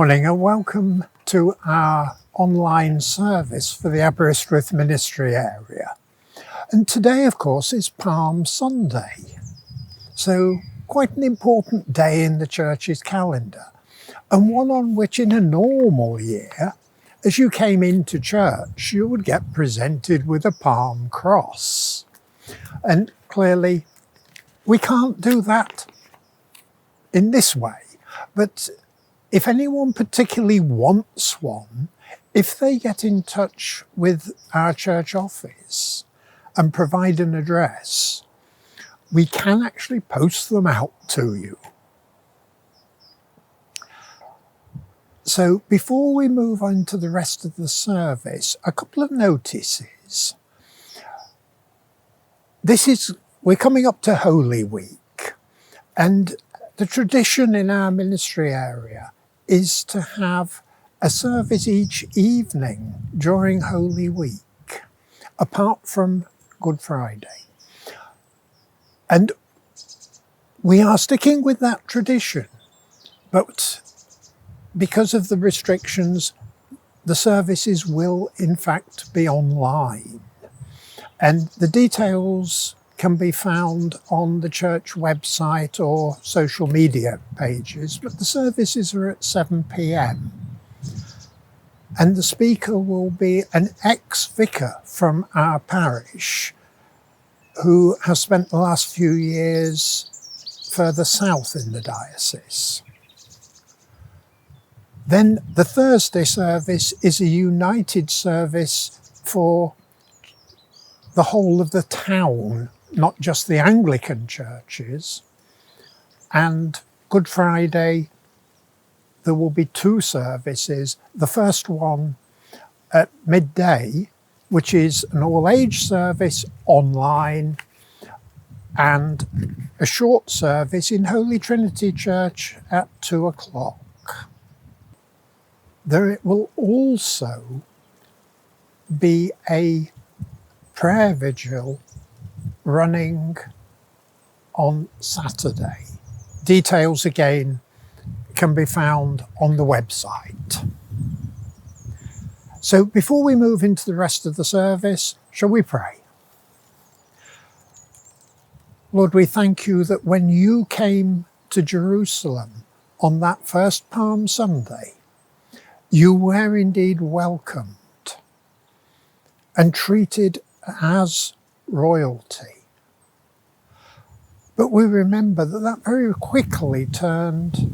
morning and welcome to our online service for the Aberystwyth Ministry Area. And today, of course, is Palm Sunday. So quite an important day in the church's calendar, and one on which in a normal year, as you came into church, you would get presented with a palm cross. And clearly, we can't do that in this way. But if anyone particularly wants one, if they get in touch with our church office and provide an address, we can actually post them out to you. So before we move on to the rest of the service, a couple of notices. We're coming up to Holy Week, and the tradition in our ministry area is to have a service each evening during Holy Week, apart from Good Friday. And we are sticking with that tradition, but because of the restrictions, the services will in fact be online. And the details can be found on the church website or social media pages, but the services are at 7 p.m. And the speaker will be an ex-vicar from our parish who has spent the last few years further south in the diocese. Then the Thursday service is a united service for the whole of the town, not just the Anglican churches. And Good Friday, there will be two services. The first one at midday, which is an all-age service online, and a short service in Holy Trinity Church at 2 o'clock. There will also be a prayer vigil running on Saturday. Details again can be found on the website. So before we move into the rest of the service, shall we pray? Lord, we thank you that when you came to Jerusalem on that first Palm Sunday, you were indeed welcomed and treated as royalty. But we remember that that very quickly turned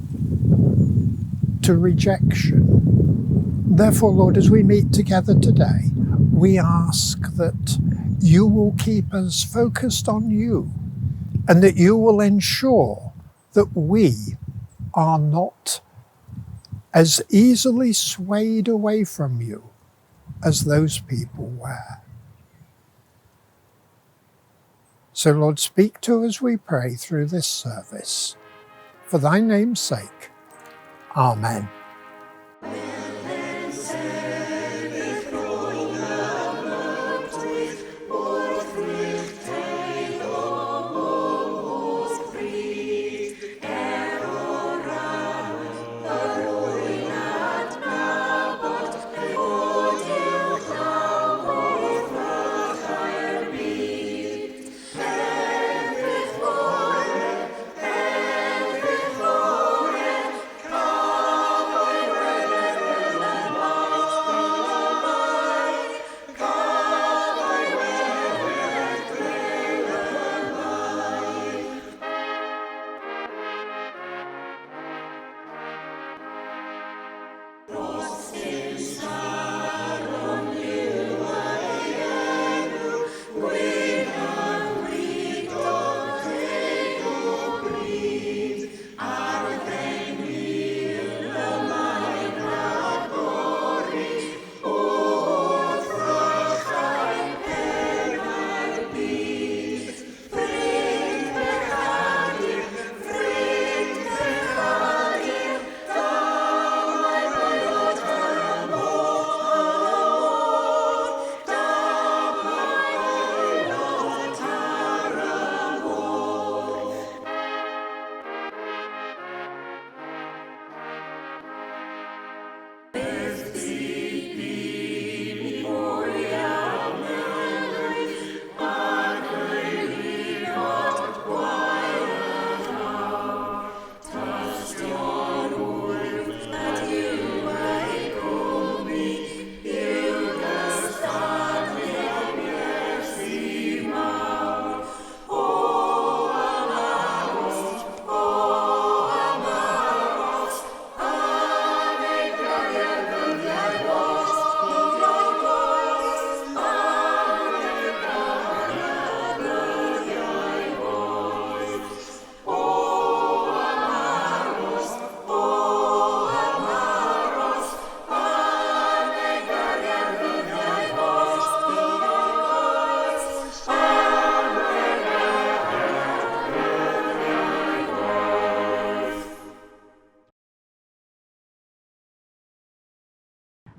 to rejection. Therefore, Lord, as we meet together today, we ask that you will keep us focused on you and that you will ensure that we are not as easily swayed away from you as those people were. So, Lord, speak to us, we pray, through this service. For thy name's sake. Amen.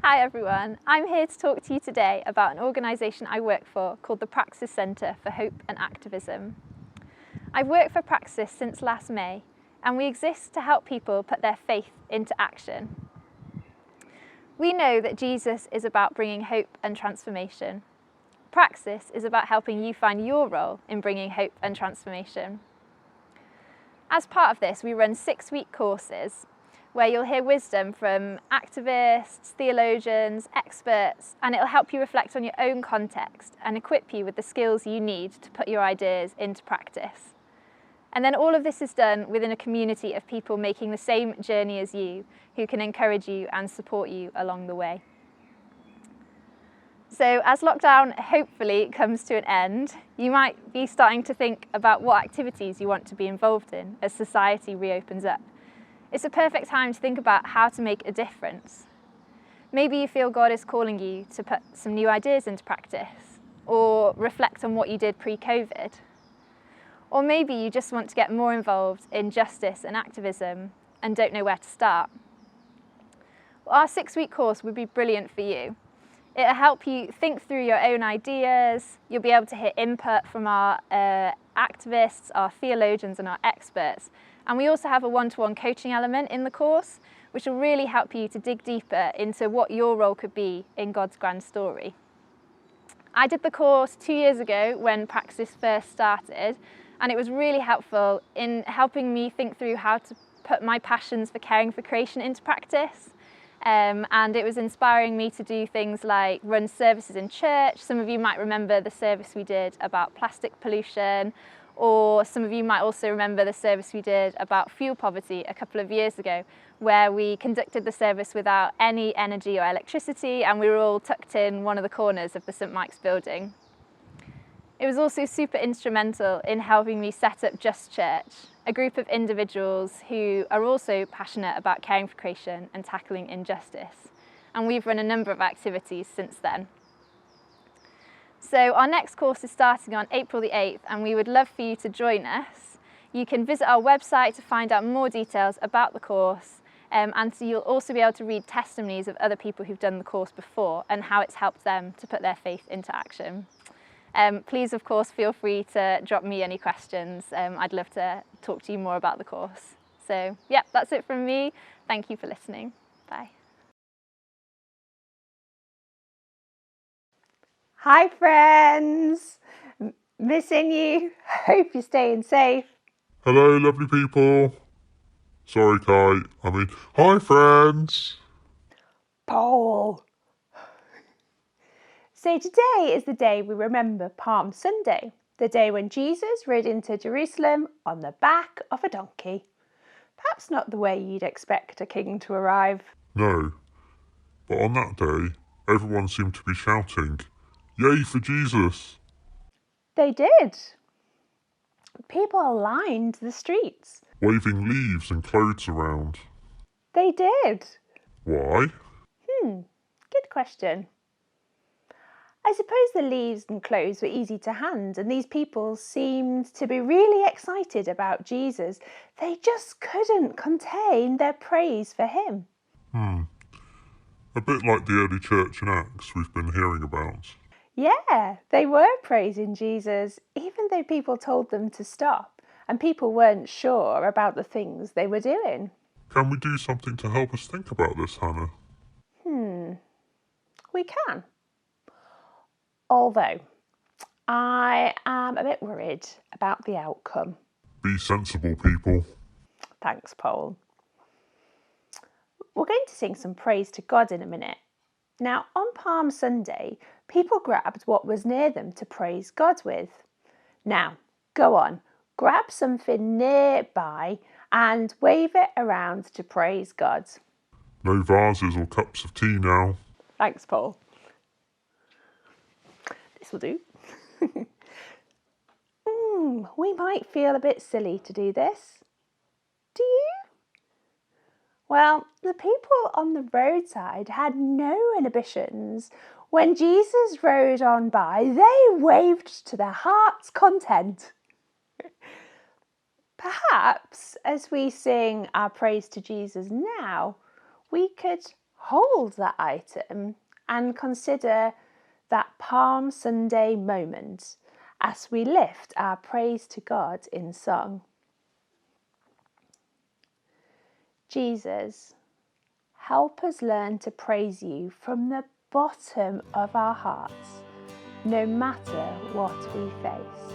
Hi everyone, I'm here to talk to you today about an organisation I work for called the Praxis Centre for Hope and Activism. I've worked for Praxis since last May, and we exist to help people put their faith into action. We know that Jesus is about bringing hope and transformation. Praxis is about helping you find your role in bringing hope and transformation. As part of this, we run 6-week courses where you'll hear wisdom from activists, theologians, experts, and it'll help you reflect on your own context and equip you with the skills you need to put your ideas into practice. And then all of this is done within a community of people making the same journey as you, who can encourage you and support you along the way. So as lockdown hopefully comes to an end, you might be starting to think about what activities you want to be involved in as society reopens up. It's a perfect time to think about how to make a difference. Maybe you feel God is calling you to put some new ideas into practice, or reflect on what you did pre-COVID. Or maybe you just want to get more involved in justice and activism and don't know where to start. Well, our 6-week course would be brilliant for you. It'll help you think through your own ideas. You'll be able to hear input from our activists, our theologians and our experts. And we also have a one-to-one coaching element in the course, which will really help you to dig deeper into what your role could be in God's grand story. I did the course 2 years ago when Praxis first started, and it was really helpful in helping me think through how to put my passions for caring for creation into practice. And it was inspiring me to do things like run services in church. Some of you might remember the service we did about plastic pollution, or some of you might also remember the service we did about fuel poverty a couple of years ago, where we conducted the service without any energy or electricity, and we were all tucked in one of the corners of the St Mike's building. It was also super instrumental in helping me set up Just Church, a group of individuals who are also passionate about caring for creation and tackling injustice. And we've run a number of activities since then. So our next course is starting on April the 8th, and we would love for you to join us. You can visit our website to find out more details about the course, and so you'll also be able to read testimonies of other people who've done the course before and how it's helped them to put their faith into action. Please, of course, feel free to drop me any questions. I'd love to talk to you more about the course. So, yeah, that's it from me. Thank you for listening. Bye. Hi friends, missing you, hope you're staying safe. Hello lovely people. Sorry Kai, hi friends. Paul. So today is the day we remember Palm Sunday, the day when Jesus rode into Jerusalem on the back of a donkey. Perhaps not the way you'd expect a king to arrive. No, but on that day, everyone seemed to be shouting, "Yay for Jesus!" They did. People lined the streets. Waving leaves and clothes around. They did. Why? Good question. I suppose the leaves and clothes were easy to hand, and these people seemed to be really excited about Jesus. They just couldn't contain their praise for him. A bit like the early church in Acts we've been hearing about. Yeah, they were praising Jesus, even though people told them to stop, and people weren't sure about the things they were doing. Can we do something to help us think about this, Hannah? We can. Although, I am a bit worried about the outcome. Be sensible, people. Thanks, Paul. We're going to sing some praise to God in a minute. Now, on Palm Sunday, people grabbed what was near them to praise God with. Now, go on, grab something nearby and wave it around to praise God. No vases or cups of tea now. Thanks, Paul. This will do. We might feel a bit silly to do this. Do you? Well, the people on the roadside had no inhibitions. When Jesus rode on by, they waved to their heart's content. Perhaps as we sing our praise to Jesus now, we could hold that item and consider that Palm Sunday moment as we lift our praise to God in song. Jesus, help us learn to praise you from the bottom of our hearts, no matter what we face.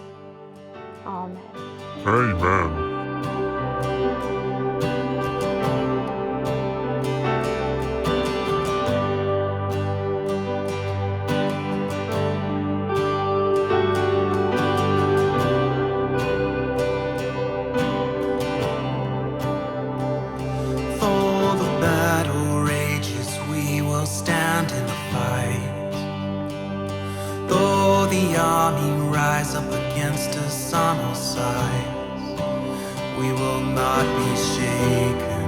Amen. Amen. Rise up against us on all sides. We will not be shaken.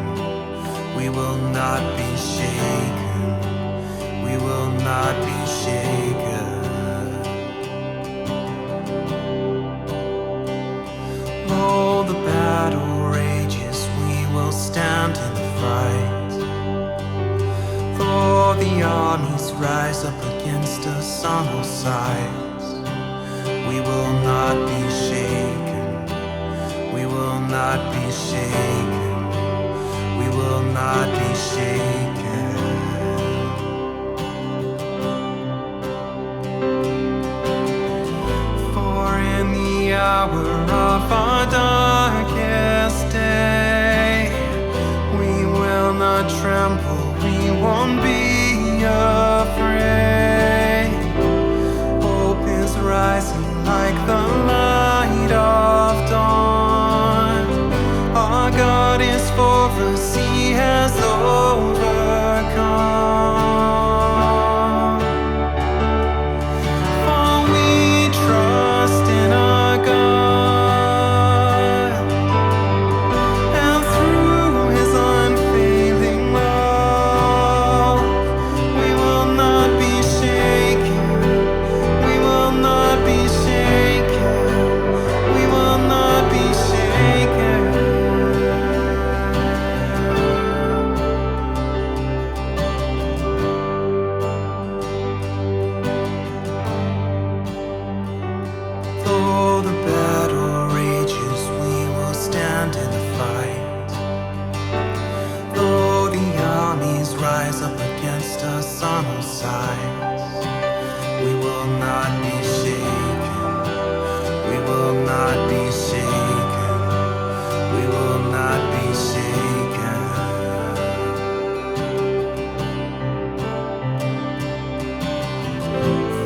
We will not be shaken. We will not be shaken. Though the battle rages, we will stand in the fight. Though the armies rise up against us on all sides, we will not be shaken. We will not be shaken. We will not be shaken. For in the hour of our darkest day, we will not tremble. We won't be afraid. Hope is rising like the light of dawn. Our God is for us, He has overcome. For we trust in our God, and through His unfailing love, we will not be shaken. We will not be shaken. We will not be shaken. Though the battle rages, we will stand in the fight. Though the armies rise up against us on all sides, we will not be shaken. We will not be shaken. We will not be shaken.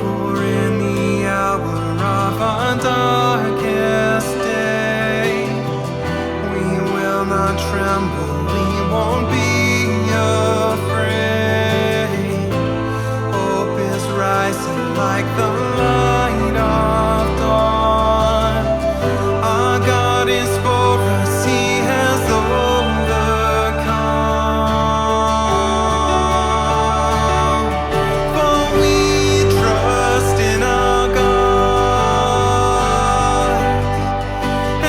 For in the hour of our darkest day, we will not tremble. We won't be afraid. Hope is rising like the light of dawn. Our God is for us, He has overcome. For we trust in our God,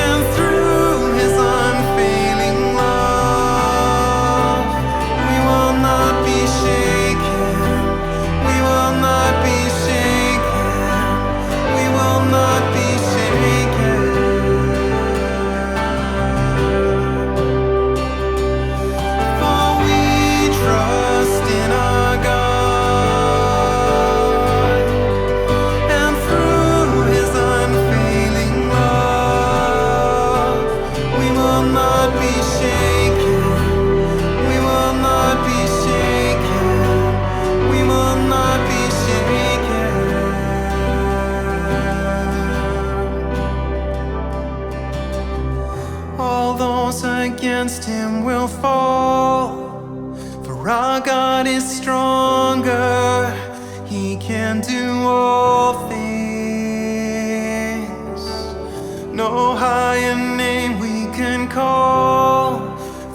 and through His unfailing love, we will not be shaken. We will not be shaken. We will not be shaken. For we trust in our God, and through His unfailing love, we will not be shaken. We will not be shaken. We will not be shaken. All those against Him will fall, for our God is stronger. He can do all things. No higher name we can call,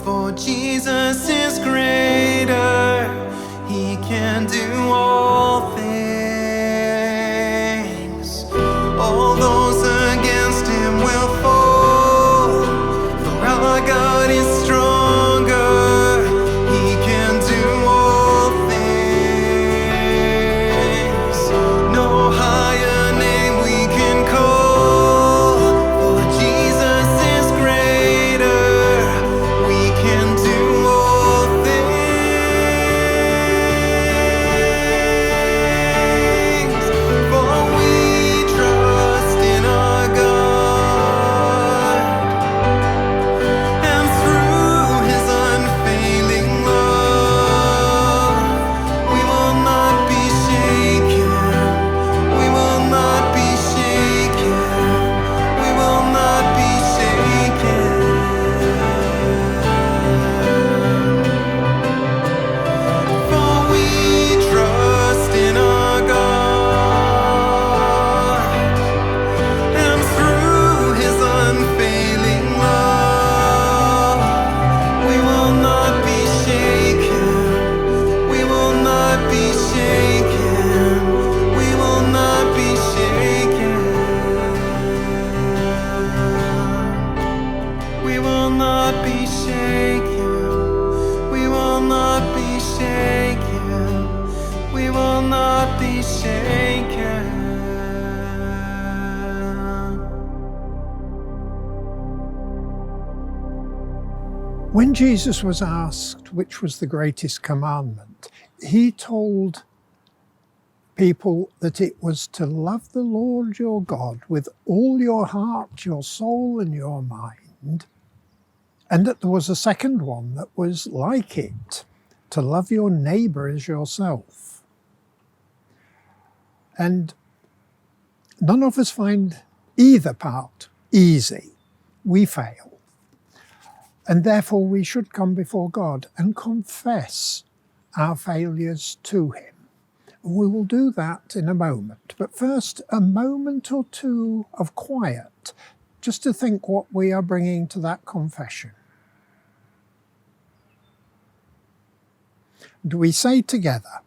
for Jesus is greater. He can do all things. All those against Him will fall, for our God is stronger. He can do all be shaken. When Jesus was asked which was the greatest commandment, he told people that it was to love the Lord your God with all your heart, your soul, and your mind, and that there was a second one that was like it, to love your neighbour as yourself. And none of us find either part easy. We fail. And therefore we should come before God and confess our failures to him. We will do that in a moment, but first a moment or two of quiet, just to think what we are bringing to that confession. Do we say together,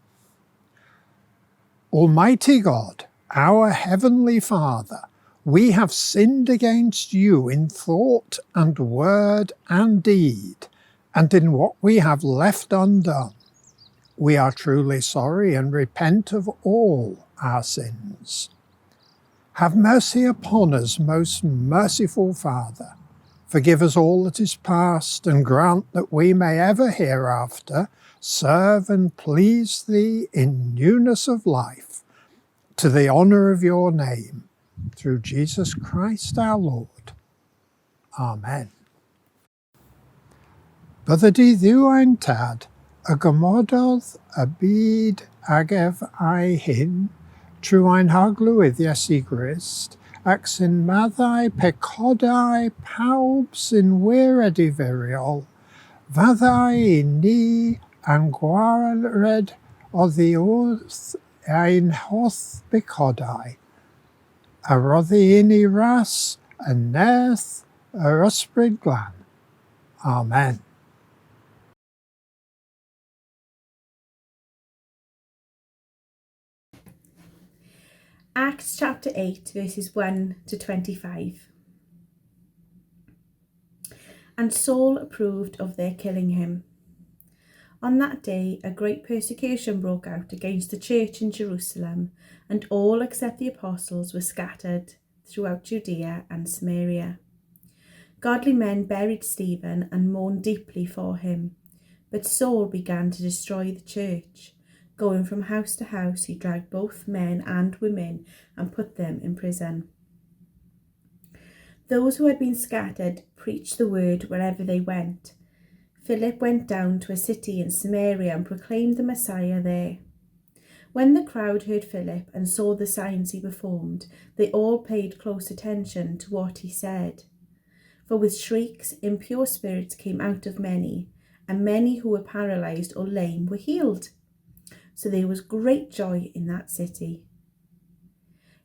Almighty God, our Heavenly Father, we have sinned against you in thought and word and deed, and in what we have left undone. We are truly sorry and repent of all our sins. Have mercy upon us, most merciful Father. Forgive us all that is past, and grant that we may ever hereafter serve and please thee in newness of life, to the honour of your name, through Jesus Christ our Lord. Amen. Byddi ddiwantad y gymododd y byd agef a'i hyn, trwy ein haglwydd Iesu Grist, ac sy'n maddau pecodau pawb sy'n wirediferiol, faddau I ni a'n gwared oddi wrth ein holl becodau, a roddi I ni ras y nerth yr ysbryd glan. Amen. Acts chapter 8, verses 1 to 25. And Saul approved of their killing him. On that day, a great persecution broke out against the church in Jerusalem, and all except the apostles were scattered throughout Judea and Samaria. Godly men buried Stephen and mourned deeply for him, but Saul began to destroy the church. Going from house to house, he dragged both men and women and put them in prison. Those who had been scattered preached the word wherever they went. Philip went down to a city in Samaria and proclaimed the Messiah there. When the crowd heard Philip and saw the signs he performed, they all paid close attention to what he said. For with shrieks, impure spirits came out of many, and many who were paralyzed or lame were healed. So there was great joy in that city.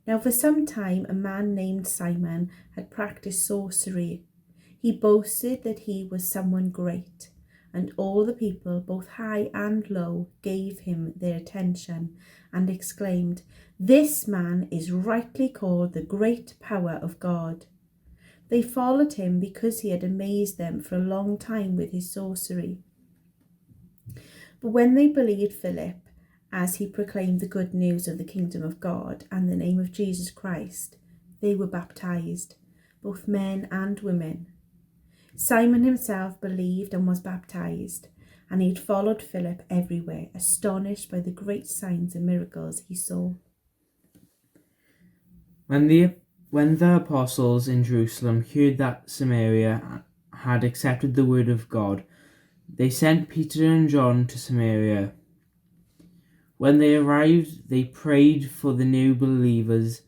Now for some time a man named Simon had practiced sorcery. He boasted that he was someone great, and all the people, both high and low, gave him their attention and exclaimed, "This man is rightly called the great power of God." They followed him because he had amazed them for a long time with his sorcery. But when they believed Philip, as he proclaimed the good news of the kingdom of God and the name of Jesus Christ, they were baptized, both men and women. Simon himself believed and was baptized, and he had followed Philip everywhere, astonished by the great signs and miracles he saw. When the apostles in Jerusalem heard that Samaria had accepted the word of God, they sent Peter and John to Samaria. When they arrived, they prayed for the new believers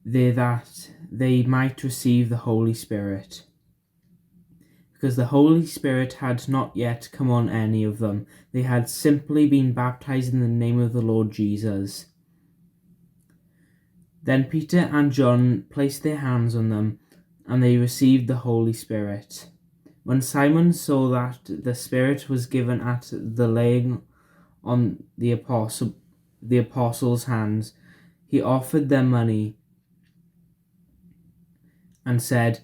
there that they might receive the Holy Spirit, because the Holy Spirit had not yet come on any of them. They had simply been baptized in the name of the Lord Jesus. Then Peter and John placed their hands on them, and they received the Holy Spirit. When Simon saw that the Spirit was given at the laying on the apostles' hands, he offered them money and said,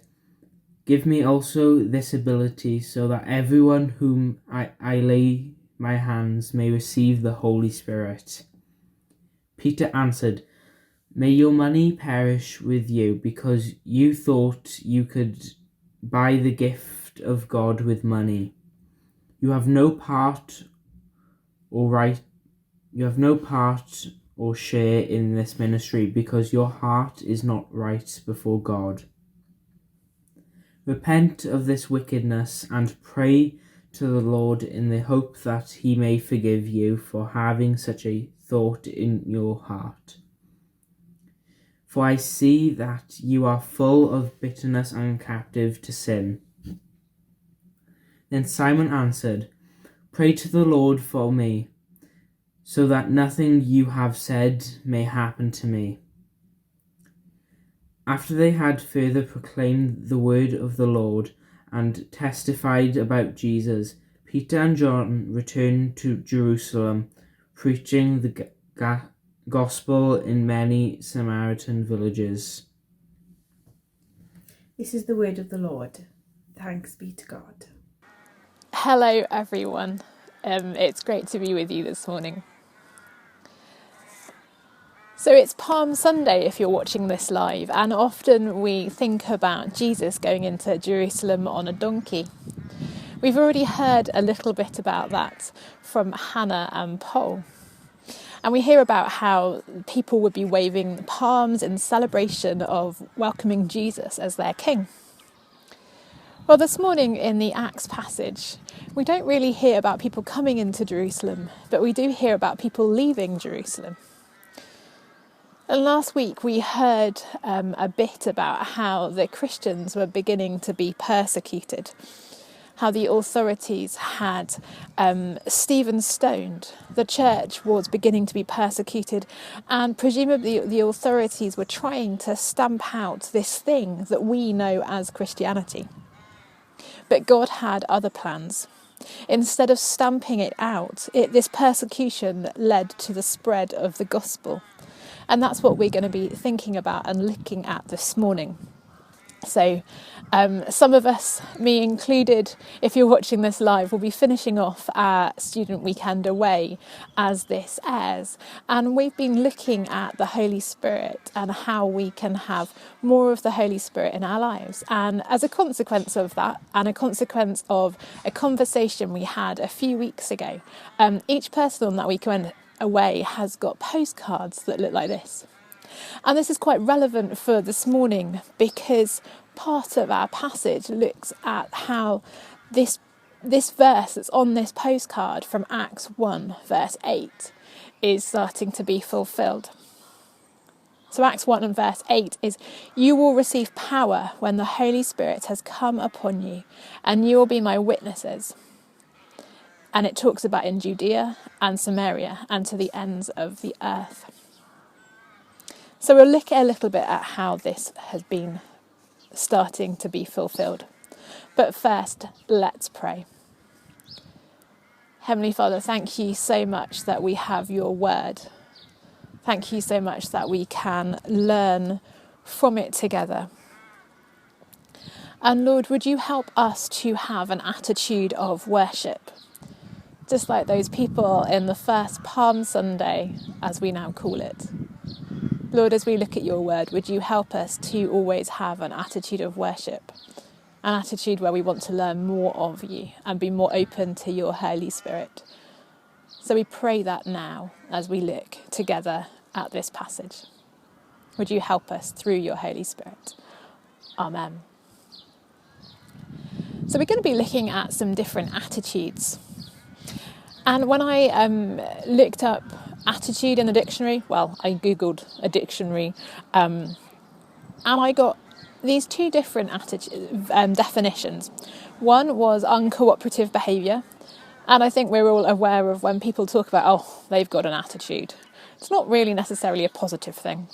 "Give me also this ability, so that everyone whom I lay my hands may receive the Holy Spirit." Peter answered, "May your money perish with you, because you thought you could buy the gift of God with money. You have no part or share in this ministry, because your heart is not right before God. Repent of this wickedness and pray to the Lord in the hope that he may forgive you for having such a thought in your heart. For I see that you are full of bitterness and captive to sin." Then Simon answered, "Pray to the Lord for me, so that nothing you have said may happen to me." After they had further proclaimed the word of the Lord and testified about Jesus, Peter and John returned to Jerusalem, preaching the gospel in many Samaritan villages. This is the word of the Lord. Thanks be to God. Hello everyone, it's great to be with you this morning. So it's Palm Sunday if you're watching this live, and often we think about Jesus going into Jerusalem on a donkey. We've already heard a little bit about that from Hannah and Paul. And we hear about how people would be waving palms in celebration of welcoming Jesus as their king. Well, this morning in the Acts passage, we don't really hear about people coming into Jerusalem, but we do hear about people leaving Jerusalem. And last week we heard a bit about how the Christians were beginning to be persecuted, how the authorities had Stephen stoned. The church was beginning to be persecuted, and presumably the authorities were trying to stamp out this thing that we know as Christianity. But God had other plans. Instead of stamping it out, this persecution led to the spread of the gospel. And that's what we're going to be thinking about and looking at this morning. So some of us, me included, if you're watching this live, will be finishing off our student weekend away as this airs. And we've been looking at the Holy Spirit and how we can have more of the Holy Spirit in our lives. And as a consequence of that, and a consequence of a conversation we had a few weeks ago, each person on that weekend away has got postcards that look like this. And this is quite relevant for this morning, because part of our passage looks at how this verse that's on this postcard from Acts 1 verse 8 is starting to be fulfilled. So Acts 1 and verse 8 is, "You will receive power when the Holy Spirit has come upon you, and you will be my witnesses." And it talks about in Judea and Samaria and to the ends of the earth. So we'll look a little bit at how this has been starting to be fulfilled. But first, let's pray. Heavenly Father, thank you so much that we have your word. Thank you so much that we can learn from it together. And Lord, would you help us to have an attitude of worship? Just like those people in the first Palm Sunday, as we now call it. Lord, as we look at your word, would you help us to always have an attitude of worship, an attitude where we want to learn more of you and be more open to your Holy Spirit. So we pray that now as we look together at this passage. Would you help us through your Holy Spirit? Amen. So we're going to be looking at some different attitudes. And when I looked up attitude in the dictionary, well, I googled a dictionary, and I got these two different definitions. One was uncooperative behaviour, and I think we're all aware of when people talk about, oh, they've got an attitude. It's not really necessarily a positive thing.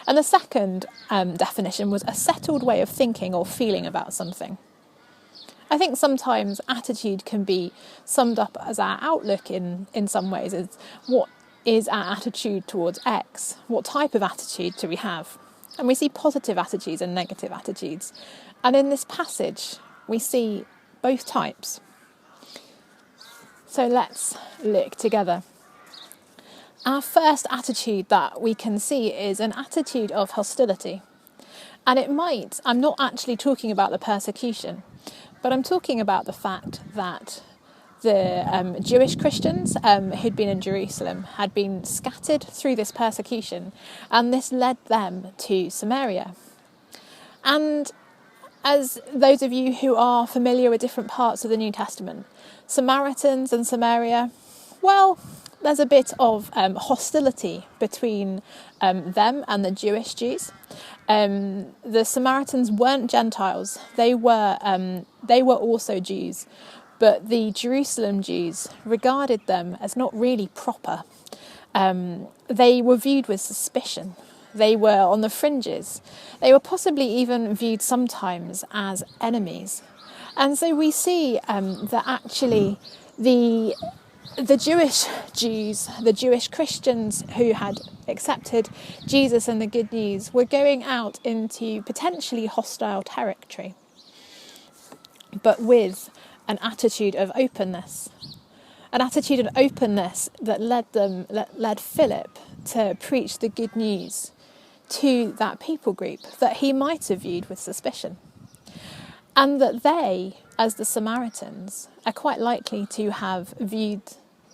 And the second definition was a settled way of thinking or feeling about something. I think sometimes attitude can be summed up as our outlook in some ways. As what is our attitude towards X? What type of attitude do we have? And we see positive attitudes and negative attitudes. And in this passage, we see both types. So let's look together. Our first attitude that we can see is an attitude of hostility. And I'm not actually talking about the persecution, but I'm talking about the fact that the Jewish Christians who'd been in Jerusalem had been scattered through this persecution, and this led them to Samaria. And as those of you who are familiar with different parts of the New Testament, Samaritans and Samaria, well, there's a bit of hostility between them and the Jewish Jews. The Samaritans weren't Gentiles; they were also Jews, but the Jerusalem Jews regarded them as not really proper. They were viewed with suspicion. They were on the fringes. They were possibly even viewed sometimes as enemies. And so we see that actually the Jewish Jews, the Jewish Christians who had accepted Jesus and the good news, were going out into potentially hostile territory, but with an attitude of openness. An attitude of openness that led Philip to preach the good news to that people group that he might have viewed with suspicion. And that they, as the Samaritans, are quite likely to have viewed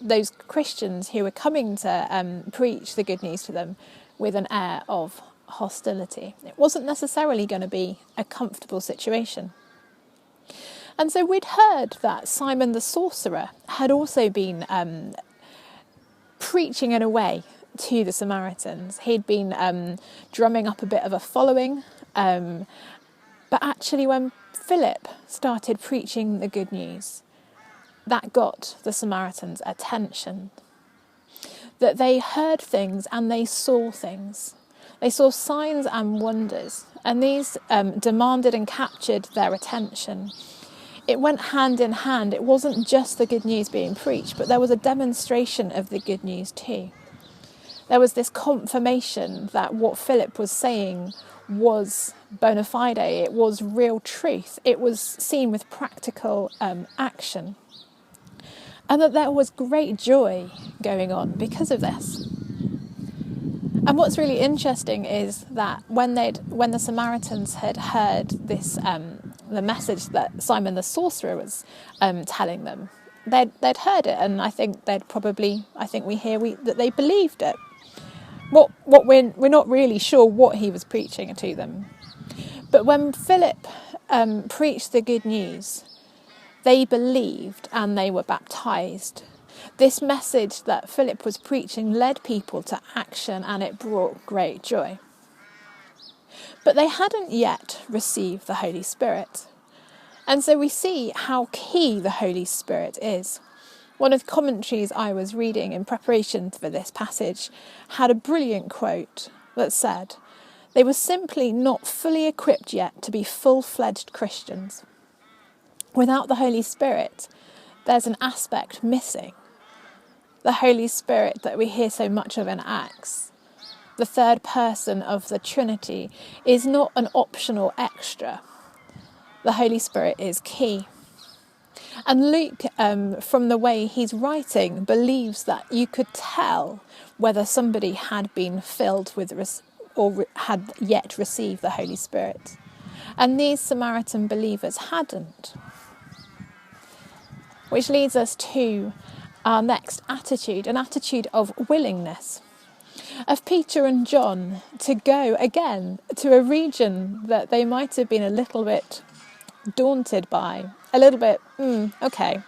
those Christians who were coming to preach the good news to them with an air of hostility. It wasn't necessarily going to be a comfortable situation. And so we'd heard that Simon the sorcerer had also been preaching in a way to the Samaritans. He'd been drumming up a bit of a following, but actually when Philip started preaching the good news, that got the Samaritans' attention. That they heard things and they saw things. They saw signs and wonders, and these demanded and captured their attention. It went hand in hand. It wasn't just the good news being preached, but there was a demonstration of the good news too. There was this confirmation that what Philip was saying was bona fide, it was real truth, it was seen with practical action. And that there was great joy going on because of this. And what's really interesting is that when the Samaritans had heard this, the message that Simon the sorcerer was telling them, they'd heard it, and I think we hear that they believed it. We're not really sure what he was preaching to them. But when Philip preached the good news, they believed and they were baptised. This message that Philip was preaching led people to action, and it brought great joy. But they hadn't yet received the Holy Spirit. And so we see how key the Holy Spirit is. One of the commentaries I was reading in preparation for this passage had a brilliant quote that said, "They were simply not fully equipped yet to be full-fledged Christians. Without the Holy Spirit, there's an aspect missing. The Holy Spirit that we hear so much of in Acts, the third person of the Trinity, is not an optional extra. The Holy Spirit is key." And Luke, from the way he's writing, believes that you could tell whether somebody had been filled with or had yet received the Holy Spirit. And these Samaritan believers hadn't. Which leads us to our next attitude, an attitude of willingness. Of Peter and John to go again to a region that they might have been a little bit daunted by, a little bit, okay.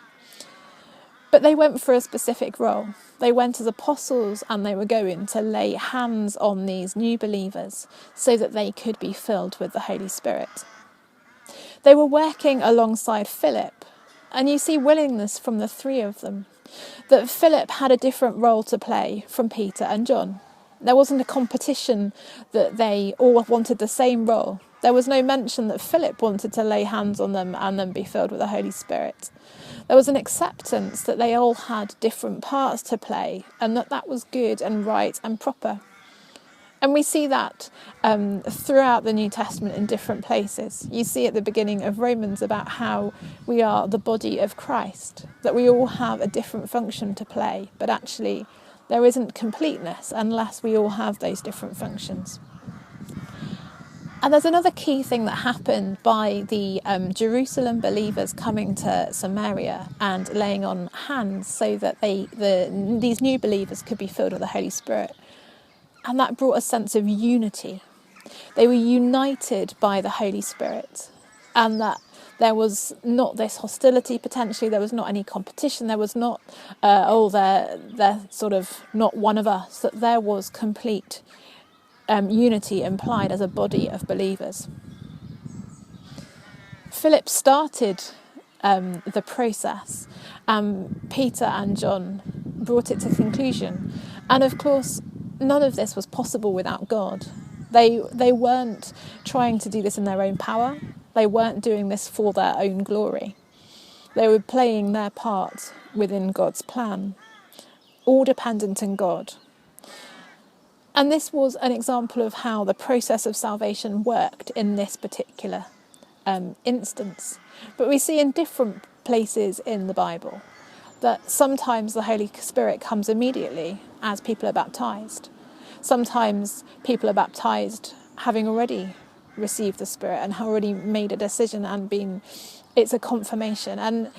But they went for a specific role. They went as apostles, and they were going to lay hands on these new believers so that they could be filled with the Holy Spirit. They were working alongside Philip, and you see willingness from the three of them, that Philip had a different role to play from Peter and John. There wasn't a competition that they all wanted the same role. There was no mention that Philip wanted to lay hands on them and then be filled with the Holy Spirit. There was an acceptance that they all had different parts to play, and that was good and right and proper. And we see that throughout the New Testament in different places. You see at the beginning of Romans about how we are the body of Christ, that we all have a different function to play, but actually There isn't completeness unless we all have those different functions. And there's another key thing that happened by the Jerusalem believers coming to Samaria and laying on hands so that these new believers could be filled with the Holy Spirit. And that brought a sense of unity. They were united by the Holy Spirit, and that there was not this hostility potentially, there was not any competition, there was not, they're sort of not one of us, that there was complete unity implied as a body of believers. Philip started the process, Peter and John brought it to conclusion, and of course none of this was possible without God. They weren't trying to do this in their own power, they weren't doing this for their own glory. They were playing their part within God's plan, all dependent on God. And this was an example of how the process of salvation worked in this particular instance. But we see in different places in the Bible that sometimes the Holy Spirit comes immediately as people are baptised. Sometimes people are baptised having already received the Spirit and have already made a decision and it's a confirmation. And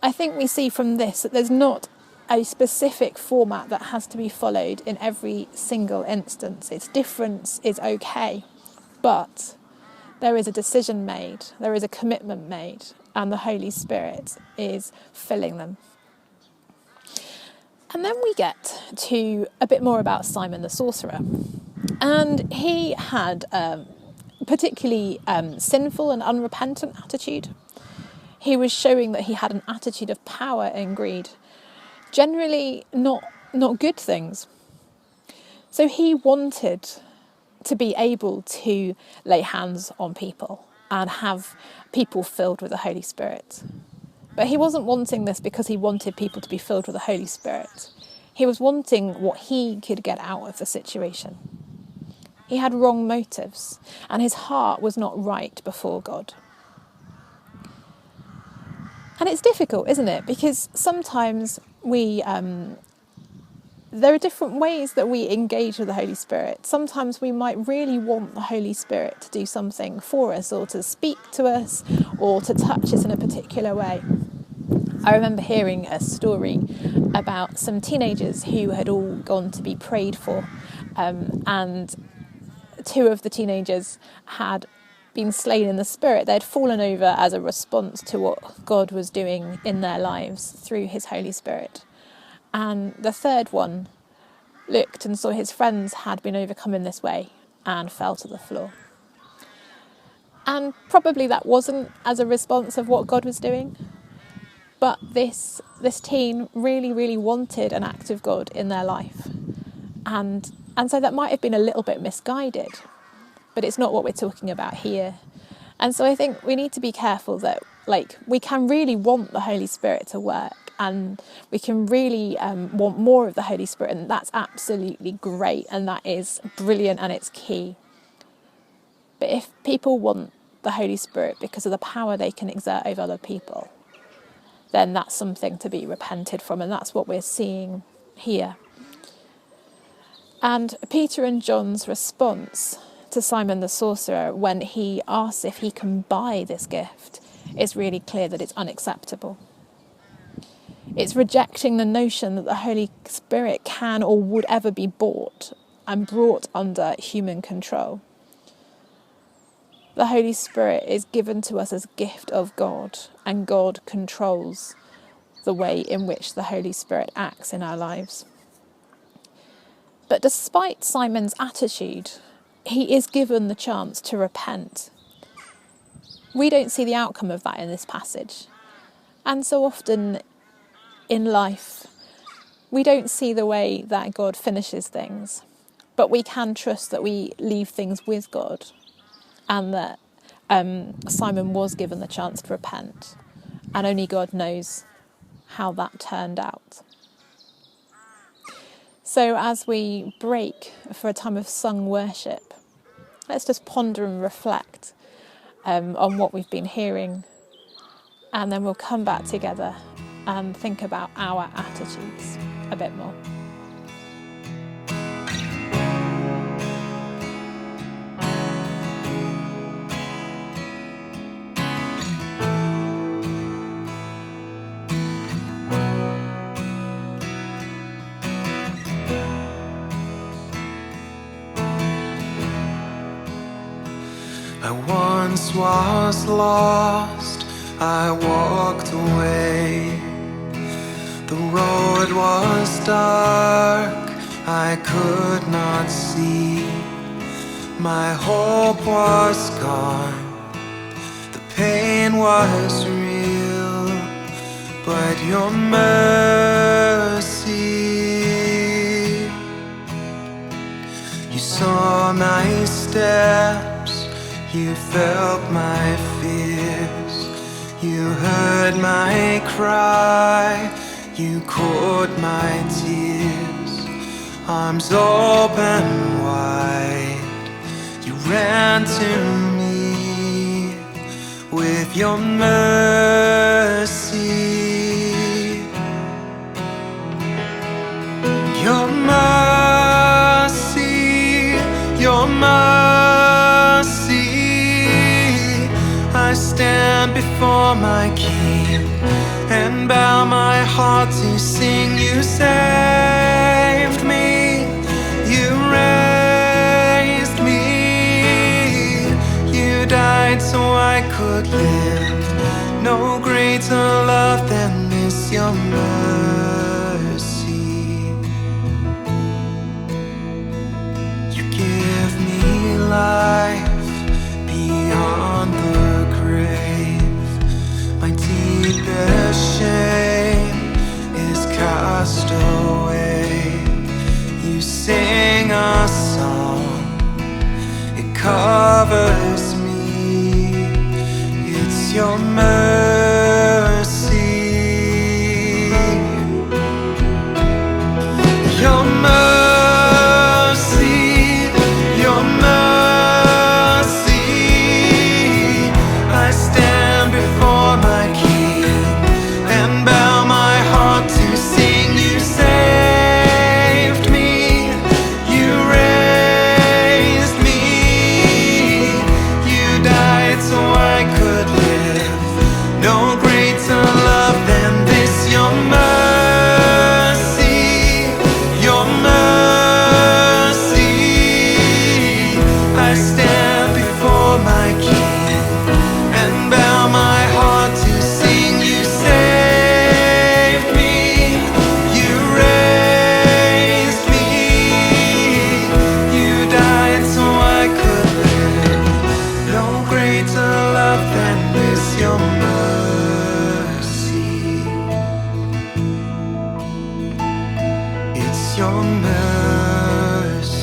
I think we see from this that there's not a specific format that has to be followed in every single instance. Its difference is okay, but there is a decision made, there is a commitment made, and the Holy Spirit is filling them. And then we get to a bit more about Simon the sorcerer. And he had a particularly sinful and unrepentant attitude. He was showing that he had an attitude of power and greed, generally not good things. So he wanted to be able to lay hands on people and have people filled with the Holy Spirit. But he wasn't wanting this because he wanted people to be filled with the Holy Spirit. He was wanting what he could get out of the situation. He had wrong motives, and his heart was not right before God. And it's difficult, isn't it? Because sometimes there are different ways that we engage with the Holy Spirit. Sometimes we might really want the Holy Spirit to do something for us, or to speak to us, or to touch us in a particular way. I remember hearing a story about some teenagers who had all gone to be prayed for, and two of the teenagers had been slain in the Spirit. They'd fallen over as a response to what God was doing in their lives through his Holy Spirit. And the third one looked and saw his friends had been overcome in this way and fell to the floor. And probably that wasn't as a response of what God was doing, but this teen really, really wanted an act of God in their life. And so that might have been a little bit misguided, but it's not what we're talking about here. And so I think we need to be careful that, we can really want the Holy Spirit to work, and we can really want more of the Holy Spirit, and that's absolutely great, and that is brilliant, and it's key. But if people want the Holy Spirit because of the power they can exert over other people, then that's something to be repented from, and that's what we're seeing here. And Peter and John's response to Simon the sorcerer when he asks if he can buy this gift is really clear that it's unacceptable. It's rejecting the notion that the Holy Spirit can or would ever be bought and brought under human control. The Holy Spirit is given to us as a gift of God, and God controls the way in which the Holy Spirit acts in our lives. But despite Simon's attitude, he is given the chance to repent. We don't see the outcome of that in this passage. And so often in life, we don't see the way that God finishes things, but we can trust that we leave things with God, and that Simon was given the chance to repent, and only God knows how that turned out. So as we break for a time of sung worship, let's just ponder and reflect on what we've been hearing, and then we'll come back together and think about our attitudes a bit more. I once was lost, I walked away. The road was dark, I could not see. My hope was gone, the pain was real, but your mercy, you saw my steps, you felt my fears, you heard my cry, you caught my tears. Arms open wide, you ran to me with your mercy. Your mercy, your mercy. I stand before my King and bow my heart to sing. You saved me, you raised me, you died so I could live. No greater love than this, your mercy. You give me life beyond the grave. My deepest shame is cast away. You sing a song, it covers me. It's your mercy. Your mercy, your mercy. I stand before my King and bow my heart to sing. You saved me, you raised me, you died so I could live. No greater love than this, your mercy, your mercy. I stand before my King and bow my heart to sing. You saved me, you raised me, you died so I could live. No greater love than this, your mercy. It's your mercy,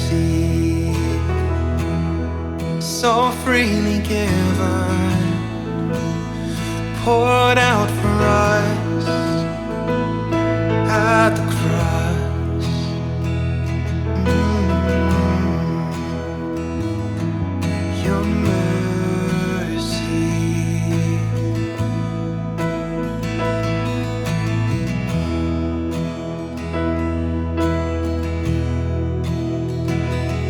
so freely given, poured out for us at the cross. Your mercy.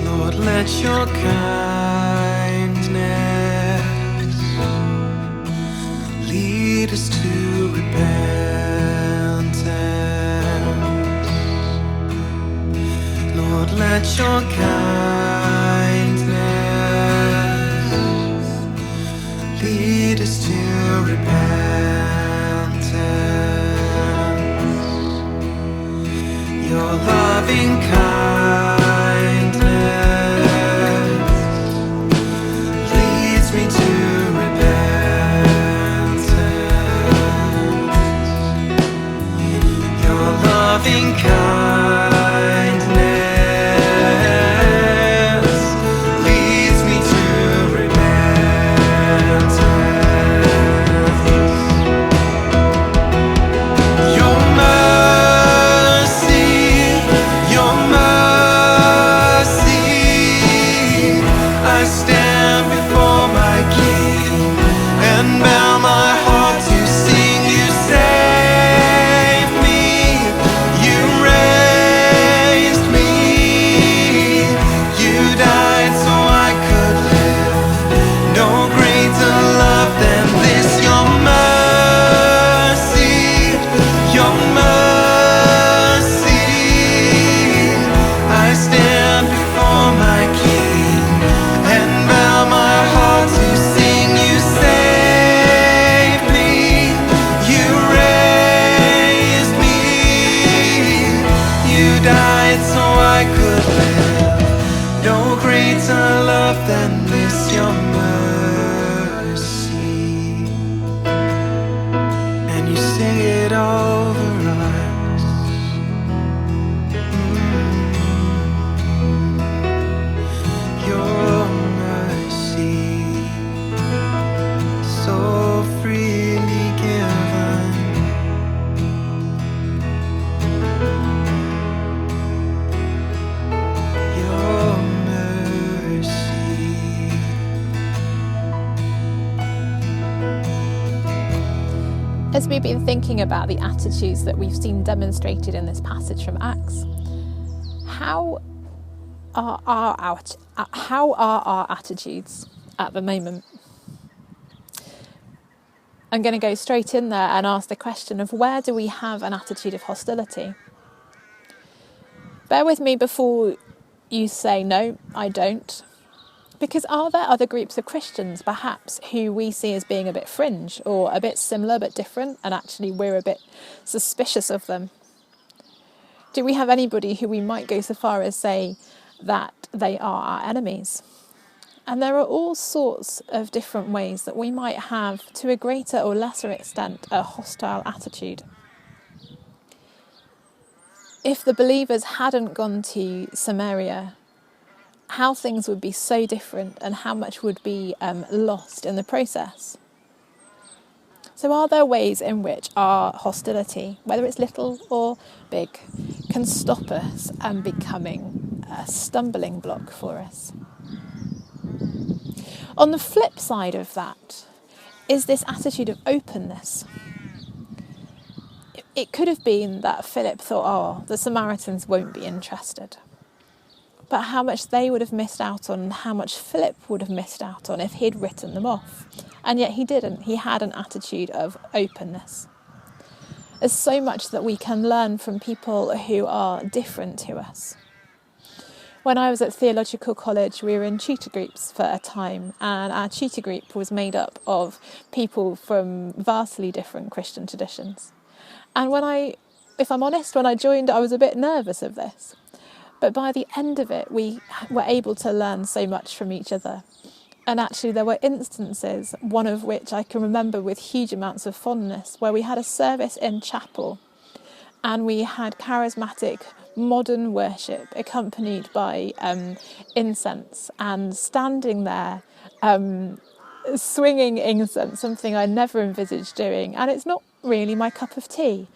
Lord, let your kindness lead us to repentance. Lord, let your kindness lead us to repentance. Your loving kindness leads me to repentance. Your loving kindness leads me to repentance. Your mercy, your mercy. I could live. No greater love than this, your mercy. And you sing it over us. Your mercy, so freely given. Your mercy. As we've been thinking about the attitudes that we've seen demonstrated in this passage from Acts, how are our attitudes at the moment? I'm going to go straight in there and ask the question of where do we have an attitude of hostility? Bear with me before you say, no, I don't. Because are there other groups of Christians, perhaps, who we see as being a bit fringe or a bit similar but different, and actually we're a bit suspicious of them? Do we have anybody who we might go so far as say that they are our enemies? And there are all sorts of different ways that we might have, to a greater or lesser extent, a hostile attitude. If the believers hadn't gone to Samaria, how things would be so different and how much would be lost in the process. So are there ways in which our hostility, whether it's little or big, can stop us and becoming a stumbling block for us? On the flip side of that is this attitude of openness. It could have been that Philip thought, oh, the Samaritans won't be interested. But how much they would have missed out on, how much Philip would have missed out on if he'd written them off. And yet he didn't. He had an attitude of openness. There's so much that we can learn from people who are different to us. When I was at theological college, we were in tutor groups for a time, and our tutor group was made up of people from vastly different Christian traditions. And if I'm honest, when I joined, I was a bit nervous of this. But by the end of it, we were able to learn so much from each other. And actually there were instances, one of which I can remember with huge amounts of fondness, where we had a service in chapel and we had charismatic modern worship accompanied by incense, and standing there swinging incense, something I never envisaged doing. And it's not really my cup of tea.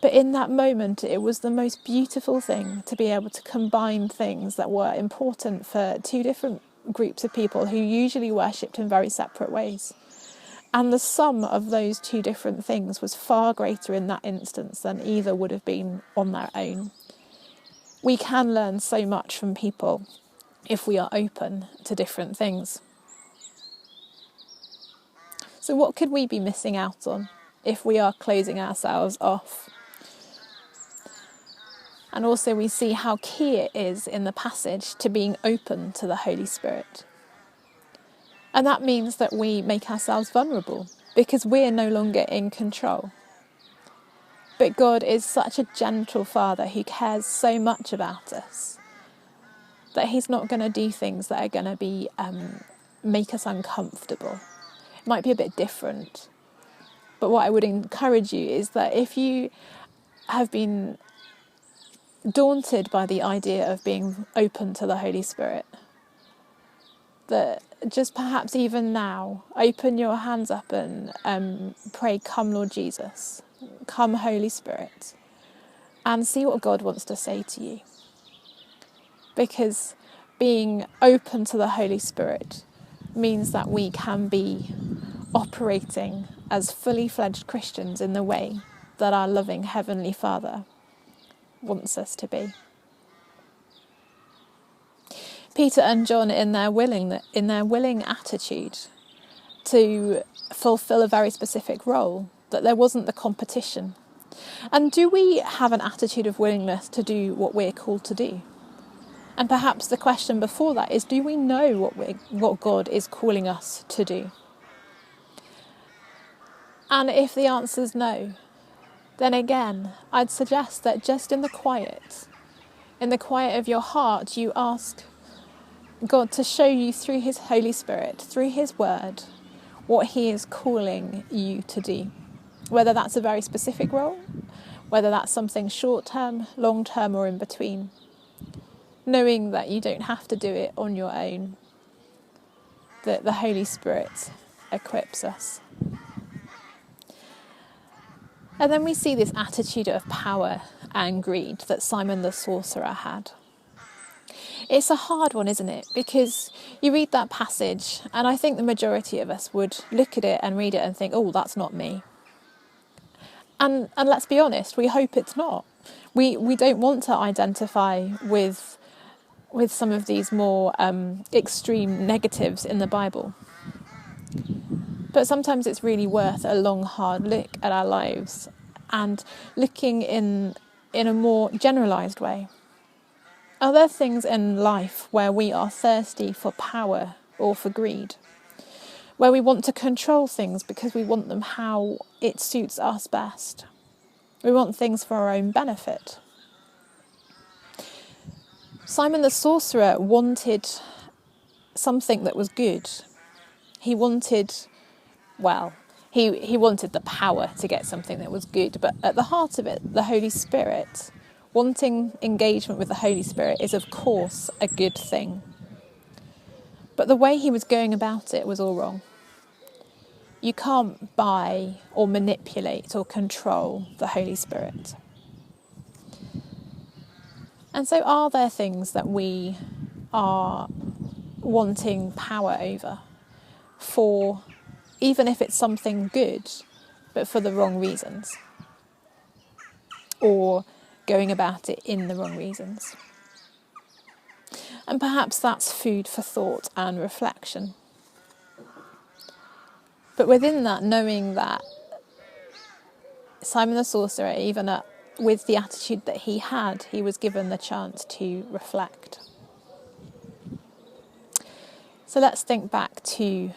But in that moment, it was the most beautiful thing to be able to combine things that were important for two different groups of people who usually worshipped in very separate ways. And the sum of those two different things was far greater in that instance than either would have been on their own. We can learn so much from people if we are open to different things. So what could we be missing out on if we are closing ourselves off? And also we see how key it is in the passage to being open to the Holy Spirit. And that means that we make ourselves vulnerable because we're no longer in control. But God is such a gentle Father who cares so much about us that he's not going to do things that are going to be make us uncomfortable. It might be a bit different. But what I would encourage you is that if you have been daunted by the idea of being open to the Holy Spirit, that just perhaps even now, open your hands up and pray, come Lord Jesus, come Holy Spirit, and see what God wants to say to you. Because being open to the Holy Spirit means that we can be operating as fully fledged Christians in the way that our loving Heavenly Father wants us to be. Peter and John, in their willing attitude to fulfill a very specific role, that there wasn't the competition. And do we have an attitude of willingness to do what we're called to do? And perhaps the question before that is, do we know what God is calling us to do? And if the answer is no, then again, I'd suggest that just in the quiet, In the quiet of your heart, you ask God to show you through his Holy Spirit, through his word, what he is calling you to do. Whether that's a very specific role, whether that's something short-term, long-term, or in between. Knowing that you don't have to do it on your own, that the Holy Spirit equips us. And then we see this attitude of power and greed that Simon the sorcerer had. It's a hard one, isn't it? Because you read that passage, and I think the majority of us would look at it and read it and think, oh, that's not me. And let's be honest, we hope it's not. We don't want to identify with some of these more extreme negatives in the Bible. But sometimes it's really worth a long, hard look at our lives and looking in a more generalised way. Are there things in life where we are thirsty for power or for greed? Where we want to control things because we want them how it suits us best? We want things for our own benefit. Simon the sorcerer wanted something that was good. He wanted, he wanted the power to get something that was good, but at the heart of it, the Holy Spirit. Wanting engagement with the Holy Spirit is, of course, a good thing. But the way he was going about it was all wrong. You can't buy or manipulate or control the Holy Spirit. And so are there things that we are wanting power over for, even if it's something good, but for the wrong reasons? Or going about it in the wrong reasons? And perhaps that's food for thought and reflection. But within that, knowing that Simon the sorcerer, even with the attitude that he had, he was given the chance to reflect. So let's think back to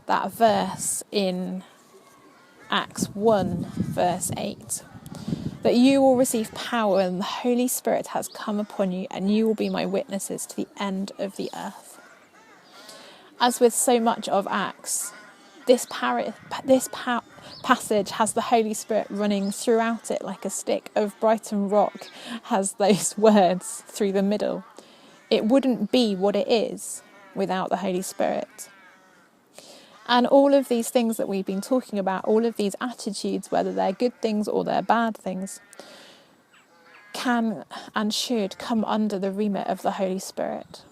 that verse in Acts 1, verse 8. That you will receive power and the Holy Spirit has come upon you and you will be my witnesses to the end of the earth. As with so much of Acts, this passage has the Holy Spirit running throughout it like a stick of Brighton Rock has those words through the middle. It wouldn't be what it is without the Holy Spirit. And all of these things that we've been talking about, all of these attitudes, whether they're good things or they're bad things, can and should come under the remit of the Holy Spirit.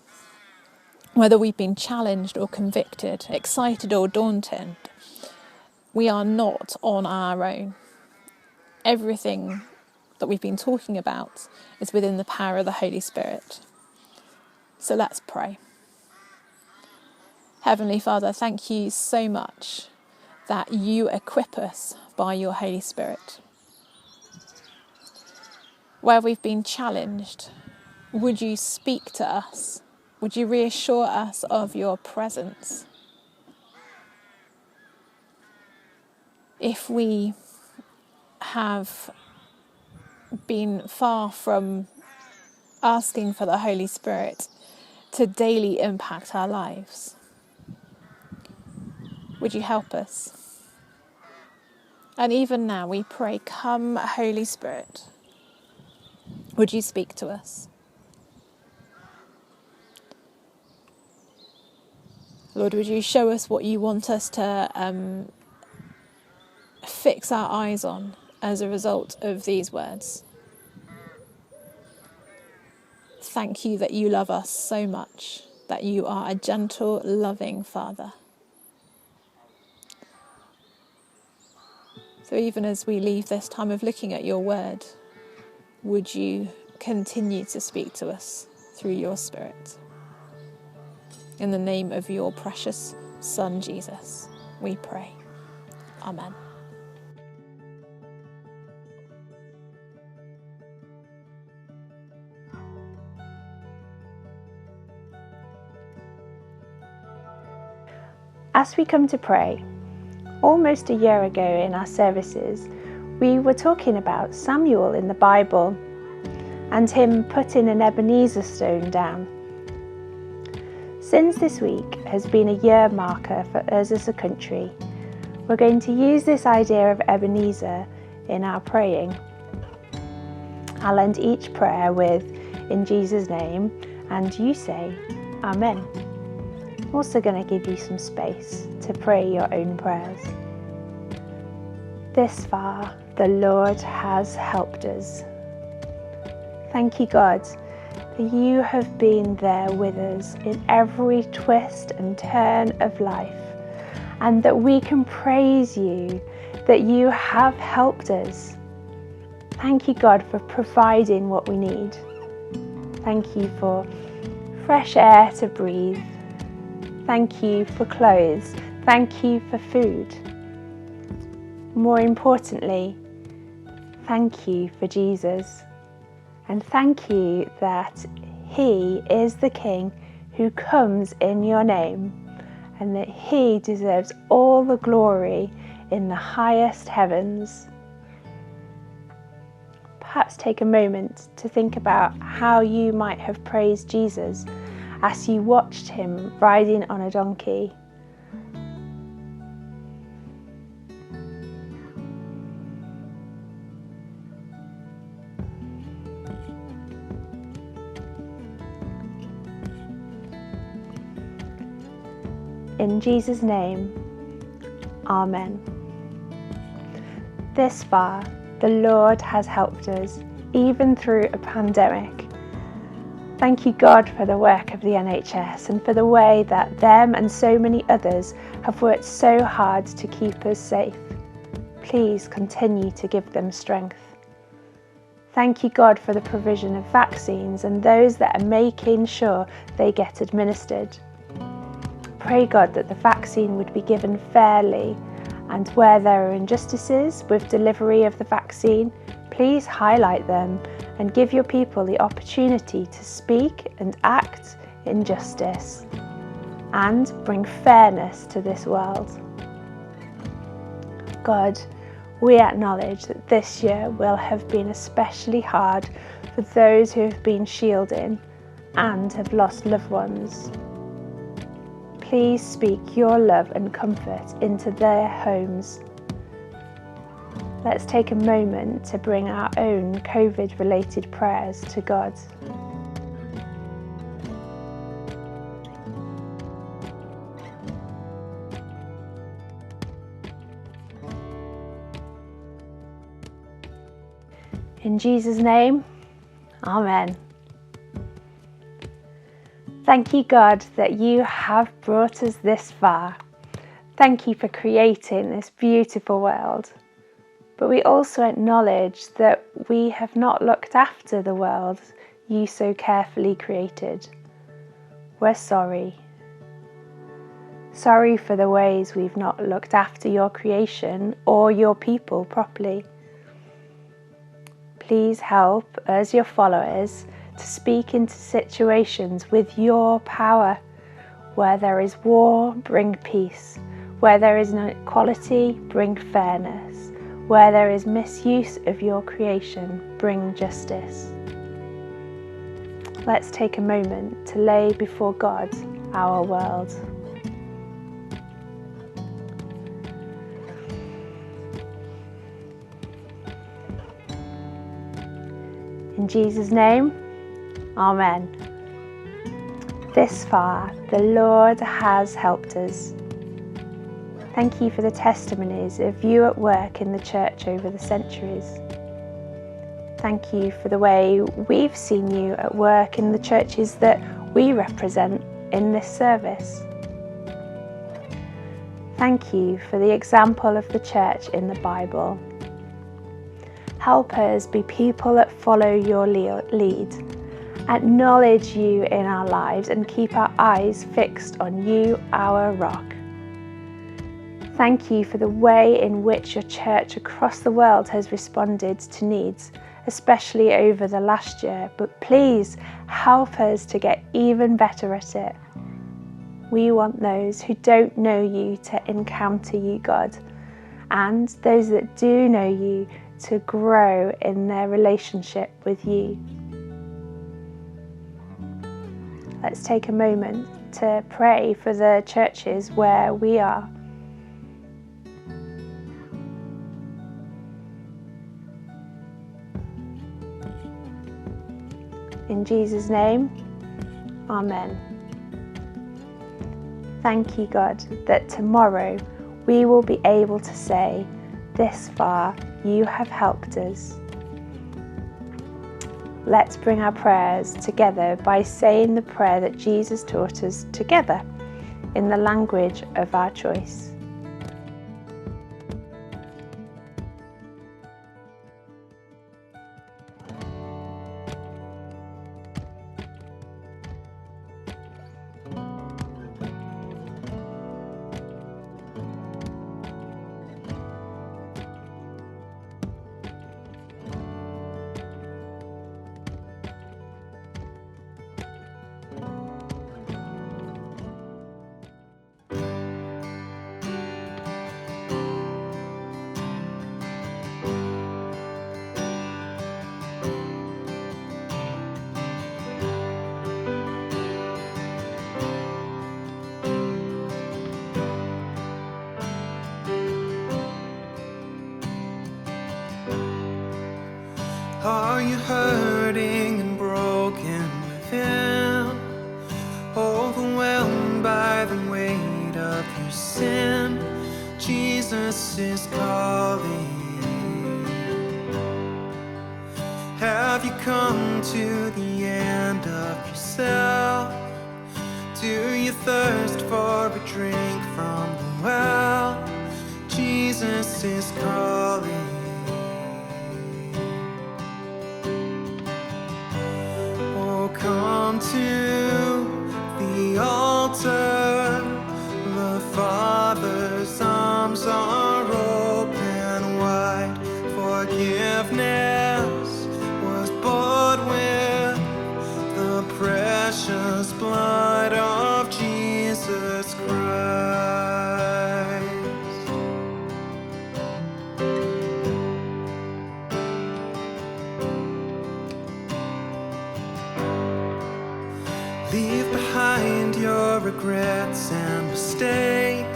Whether we've been challenged or convicted, excited or daunted, we are not on our own. Everything that we've been talking about is within the power of the Holy Spirit. So let's pray. Heavenly Father, thank you so much that you equip us by your Holy Spirit. Where we've been challenged, would you speak to us? Would you reassure us of your presence? If we have been far from asking for the Holy Spirit to daily impact our lives, would you help us? And even now we pray, come Holy Spirit, would you speak to us? Lord, would you show us what you want us to fix our eyes on as a result of these words? Thank you that you love us so much, that you are a gentle, loving Father. So even as we leave this time of looking at your word, would you continue to speak to us through your Spirit? In the name of your precious Son, Jesus, we pray. Amen. As we come to pray, almost a year ago in our services, we were talking about Samuel in the Bible and him putting an Ebenezer stone down. Since this week has been a year marker for us as a country, we're going to use this idea of Ebenezer in our praying. I'll end each prayer with, "In Jesus' name," and you say, "Amen." I'm also going to give you some space to pray your own prayers. This far, the Lord has helped us. Thank you, God, that you have been there with us in every twist and turn of life, and that we can praise you that you have helped us. Thank you, God, for providing what we need. Thank you for fresh air to breathe. Thank you for clothes. Thank you for food. More importantly, thank you for Jesus. And thank you that he is the King who comes in your name, and that he deserves all the glory in the highest heavens. Perhaps take a moment to think about how you might have praised Jesus as you watched him riding on a donkey. In Jesus' name, Amen. This far, the Lord has helped us, even through a pandemic. Thank you, God, for the work of the NHS and for the way that them and so many others have worked so hard to keep us safe. Please continue to give them strength. Thank you, God, for the provision of vaccines and those that are making sure they get administered. Pray, God, that the vaccine would be given fairly, and where there are injustices with delivery of the vaccine, please highlight them and give your people the opportunity to speak and act in justice and bring fairness to this world. God, we acknowledge that this year will have been especially hard for those who have been shielding and have lost loved ones. Please speak your love and comfort into their homes. Let's take a moment to bring our own COVID-related prayers to God. In Jesus' name, Amen. Thank you, God, that you have brought us this far. Thank you for creating this beautiful world. But we also acknowledge that we have not looked after the world you so carefully created. We're sorry. Sorry for the ways we've not looked after your creation or your people properly. Please help us, your followers, to speak into situations with your power. Where there is war, bring peace. Where there is inequality, bring fairness. Where there is misuse of your creation, bring justice. Let's take a moment to lay before God our world. In Jesus' name, Amen. This far, the Lord has helped us. Thank you for the testimonies of you at work in the church over the centuries. Thank you for the way we've seen you at work in the churches that we represent in this service. Thank you for the example of the church in the Bible. Help us be people that follow your lead, acknowledge you in our lives, and keep our eyes fixed on you, our rock. Thank you for the way in which your church across the world has responded to needs, especially over the last year, but please help us to get even better at it. We want those who don't know you to encounter you, God, and those that do know you to grow in their relationship with you. let's take a moment to pray for the churches where we are. In Jesus' name, Amen. Thank you, God, that tomorrow we will be able to say, this far you have helped us. Let's bring our prayers together by saying the prayer that Jesus taught us together in the language of our choice. Are you hurting and broken within? Overwhelmed by the weight of your sin? Jesus is calling. Have you come to the end of yourself? Do you thirst for a drink from the well? Jesus is calling. Come to the altar, the Father's arms are open wide. Forgiveness was bought with the precious blood of Jesus Christ. Leave behind your regrets and mistakes.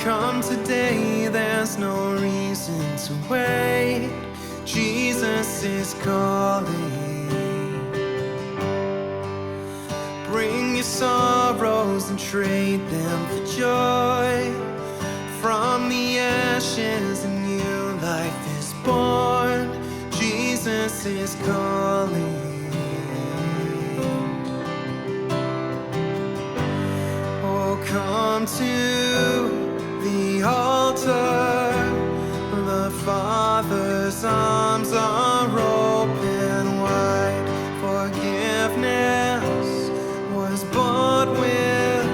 Come today, there's no reason to wait. Jesus is calling. Bring your sorrows and trade them for joy. From the ashes a new life is born. Jesus is calling. Come to the altar, the Father's arms are open wide. Forgiveness was bought with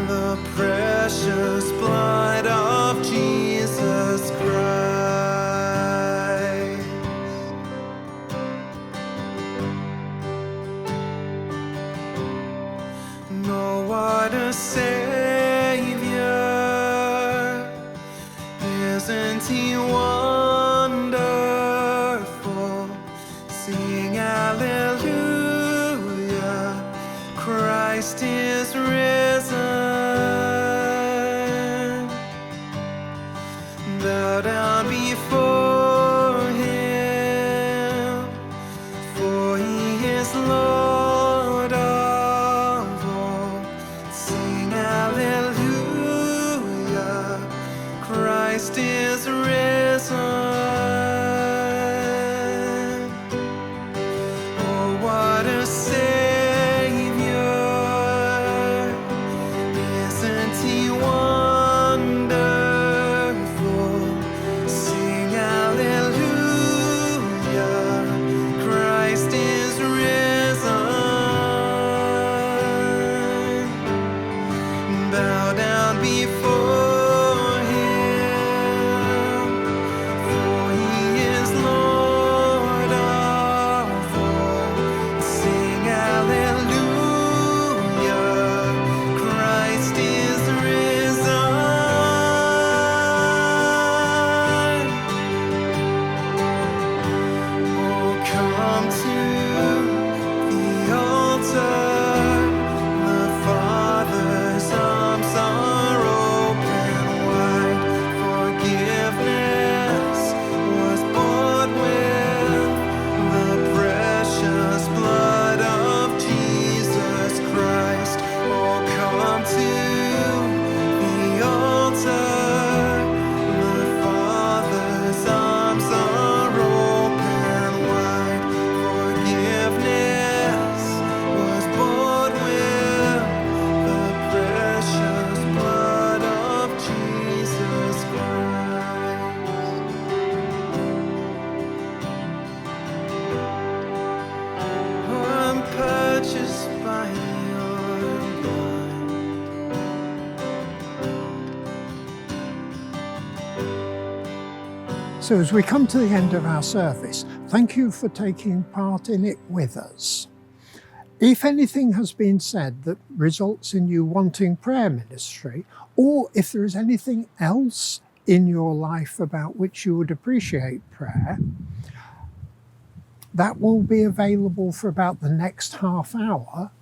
the precious blood of Jesus Christ. No, what a Savior, isn't He wonderful? Sing hallelujah, Christ is risen. Bow down before Him, for He is Lord of all. Sing hallelujah, Christ is risen. Oh, what a Savior, isn't He wonderful? So as we come to the end of our service, thank you for taking part in it with us. If anything has been said that results in you wanting prayer ministry, or if there is anything else in your life about which you would appreciate prayer, that will be available for about the next half hour.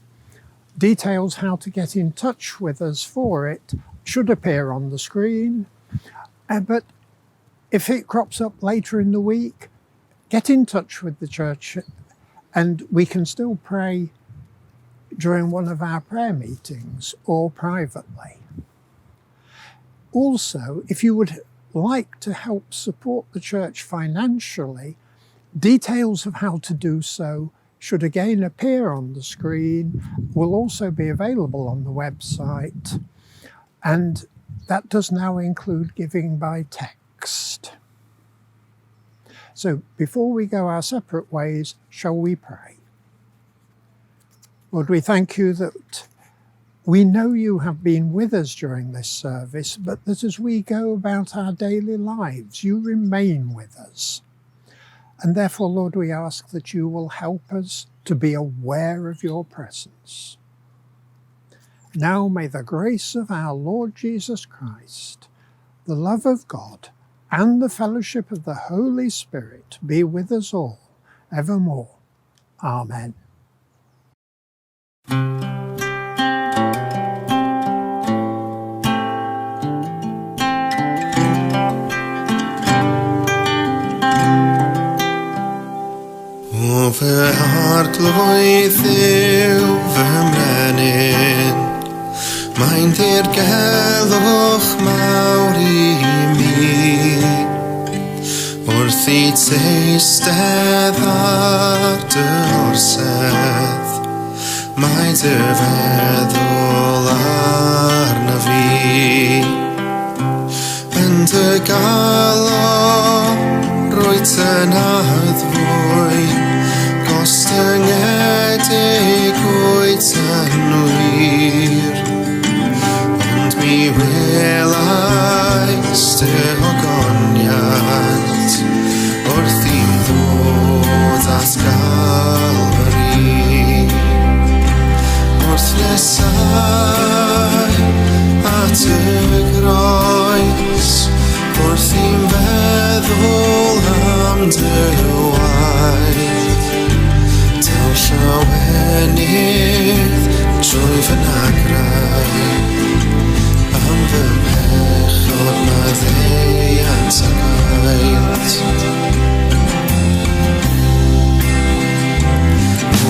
Details how to get in touch with us for it should appear on the screen, but if it crops up later in the week, get in touch with the church and we can still pray during one of our prayer meetings or privately. Also, if you would like to help support the church financially, details of how to do so should again appear on the screen, will also be available on the website, and that does now include giving by text. So before we go our separate ways, shall we pray? Lord, we thank you that we know you have been with us during this service, but that as we go about our daily lives, you remain with us. And therefore, Lord, we ask that you will help us to be aware of your presence. Now may the grace of our Lord Jesus Christ, the love of God, and the fellowship of the Holy Spirit be with us all, evermore. Amen. O fy arglwydd yw fy mrenin, mae'n ddirgelwch mawr i mi. Wrth i teistedd ar dy orsedd, mae dy feddwl arna fi. Yn dy galon, rwy ty naddfwy, gostyngedig wyt yn wir. Ond mi welais dy ogoniad, wrth i'n ddod at Galfari. Wrth nesau at y groes, wrth i'n feddwl am dy waith. Taw llawenydd trwy fy nagrau, am fy mechod maddeuant a gaint.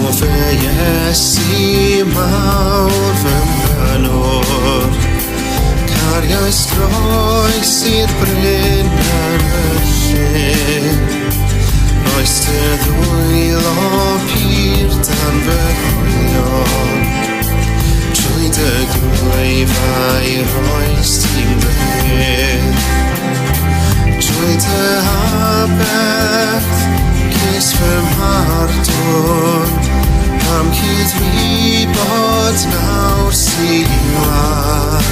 O fy Iesu mawr fy mrynwr, cariais groes i'r bryn ar y llyn. Oes dy ddwylo pyr dan fy hoelion, trwy dy gwyfau roes ti'n byr. Trwy dy habeth, cis fy mardwn, am cydwybod nawr sy'n lan.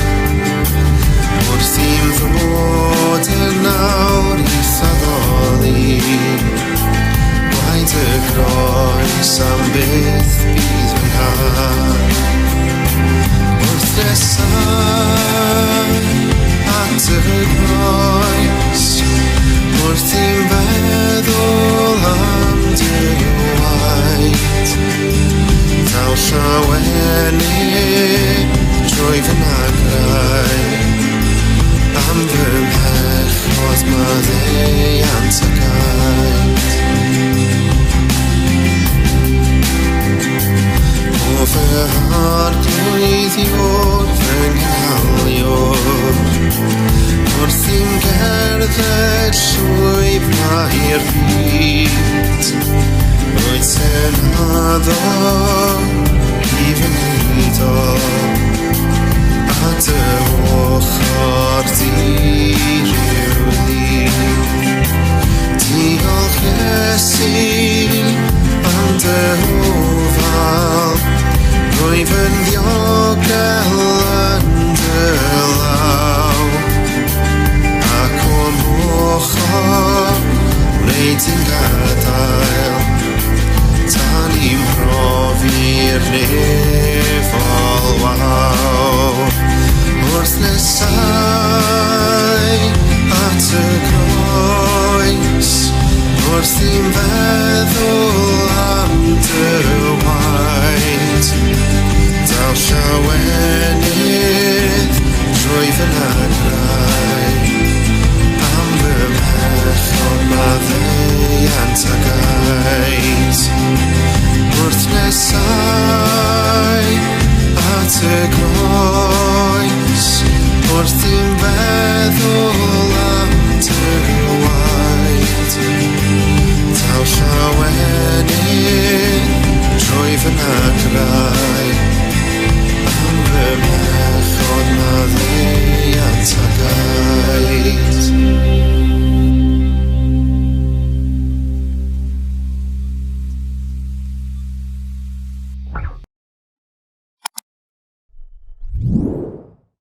Wrth i'n ddod yn nawr i ddoli, gwaed y groes am byth bydd fy nghan. Wrth nesau at y groes, wrth i'n feddwl am dy waith. Taw llawenydd trwy fy nagrau, am fy mechod maddeuant a gaint. O fy arglwyddiwr fy nghalwr, wrth i'n gerdded llwyf mae'r byd. Rwyt yn addo i fy nido, a dy ochr di-rywni. Diolch Iesu am dy ofal, rwyf yn ddiogel yn dy law. Ac o'm ochr croesau at y groes wrth i'w